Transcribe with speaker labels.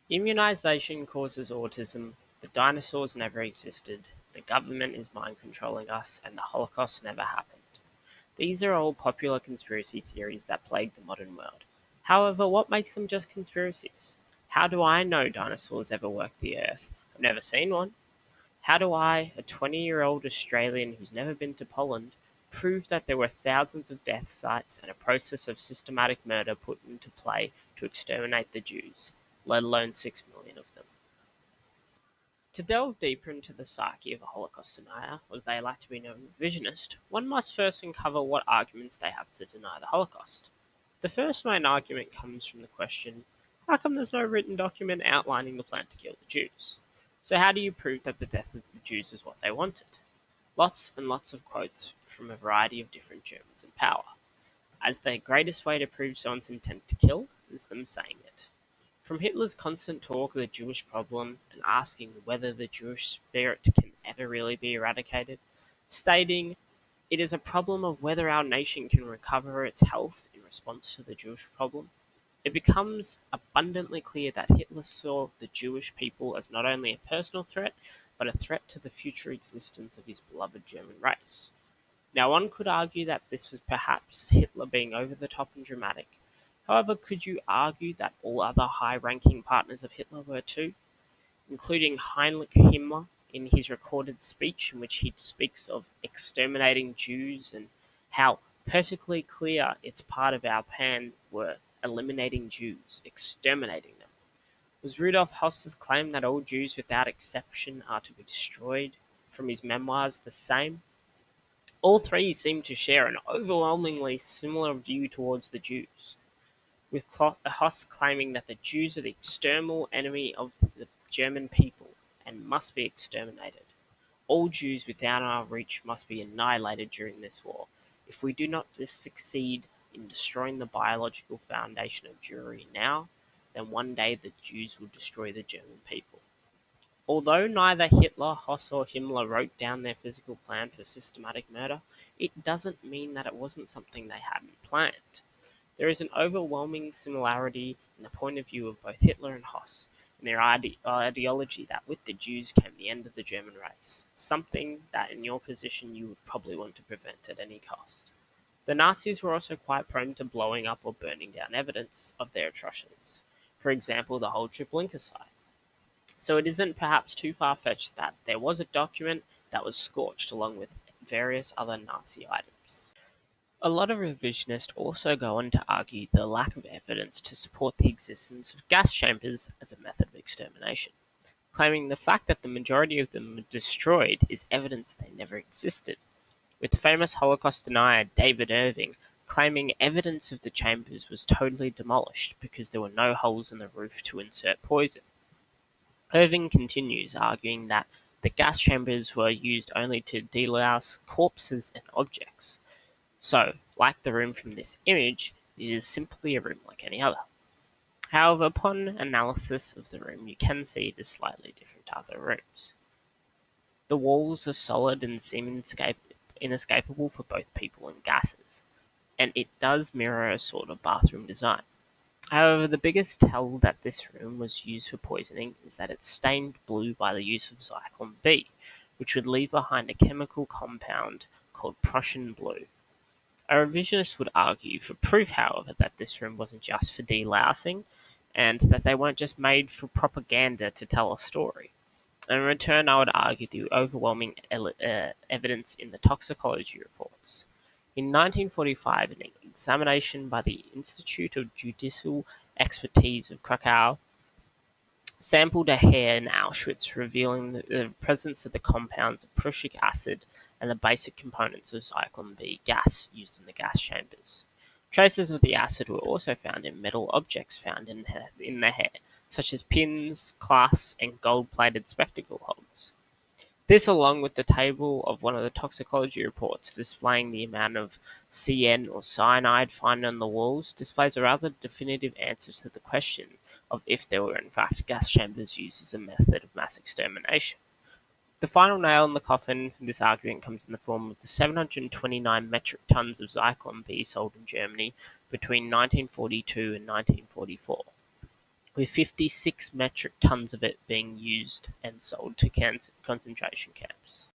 Speaker 1: Immunization causes autism, the dinosaurs never existed, the government is mind controlling us, and the Holocaust never happened. These are all popular conspiracy theories that plague the modern world. However, what makes them just conspiracies? How do I know dinosaurs ever walked the earth? I've never seen one. How do I, a 20-year-old Australian who's never been to Poland, prove that there were thousands of death sites and a process of systematic murder put into play to exterminate the Jews, let alone 6 million of them? To delve deeper into the psyche of a Holocaust denier, or as they like to be known, revisionist, one must first uncover what arguments they have to deny the Holocaust. The first main argument comes from the question, how come there's no written document outlining the plan to kill the Jews? So how do you prove that the death of the Jews is what they wanted? Lots and lots of quotes from a variety of different Germans in power, as the greatest way to prove someone's intent to kill is them saying it. From Hitler's constant talk of the Jewish problem and asking whether the Jewish spirit can ever really be eradicated, stating, it is a problem of whether our nation can recover its health in response to the Jewish problem, it becomes abundantly clear that Hitler saw the Jewish people as not only a personal threat, but a threat to the future existence of his beloved German race. Now, one could argue that this was perhaps Hitler being over the top and dramatic. However, could you argue that all other high-ranking partners of Hitler were too, including Heinrich Himmler in his recorded speech in which he speaks of exterminating Jews and how perfectly clear it's part of our plan were eliminating Jews, exterminating them? Was Rudolf Höss's claim that all Jews without exception are to be destroyed from his memoirs the same? All three seem to share an overwhelmingly similar view towards the Jews, with Hoss claiming that the Jews are the external enemy of the German people and must be exterminated. All Jews within our reach must be annihilated during this war. If we do not succeed in destroying the biological foundation of Jewry now, then one day the Jews will destroy the German people. Although neither Hitler, Hoss, or Himmler wrote down their physical plan for systematic murder, it doesn't mean that it wasn't something they hadn't planned. There is an overwhelming similarity in the point of view of both Hitler and Hoss, and their ideology that with the Jews came the end of the German race, something that in your position you would probably want to prevent at any cost. The Nazis were also quite prone to blowing up or burning down evidence of their atrocities, for example the whole Treblinka site. So it isn't perhaps too far-fetched that there was a document that was scorched along with various other Nazi items. A lot of revisionists also go on to argue the lack of evidence to support the existence of gas chambers as a method of extermination, claiming the fact that the majority of them were destroyed is evidence they never existed, with famous Holocaust denier David Irving claiming evidence of the chambers was totally demolished because there were no holes in the roof to insert poison. Irving continues, arguing that the gas chambers were used only to delouse corpses and objects. So, like the room from this image, it is simply a room like any other. However, upon analysis of the room, you can see it is slightly different to other rooms. The walls are solid and seem inescapable for both people and gases, and it does mirror a sort of bathroom design. However, the biggest tell that this room was used for poisoning is that it's stained blue by the use of Zyklon B, which would leave behind a chemical compound called Prussian blue. A revisionist would argue for proof, however, that this room wasn't just for delousing, and that they weren't just made for propaganda to tell a story. In return, I would argue the overwhelming evidence in the toxicology reports. In 1945, an examination by the Institute of Judicial Expertise of Krakow sampled a hair in Auschwitz, revealing the presence of the compounds of prussic acid and the basic components of Zyklon B gas used in the gas chambers. Traces of the acid were also found in metal objects found in the hair, such as pins, clasps, and gold-plated spectacle holders. This, along with the table of one of the toxicology reports displaying the amount of CN or cyanide found on the walls, displays a rather definitive answer to the question of if there were in fact gas chambers used as a method of mass extermination. The final nail in the coffin for this argument comes in the form of the 729 metric tons of Zyklon B sold in Germany between 1942 and 1944. with 56 metric tons of it being used and sold to concentration camps.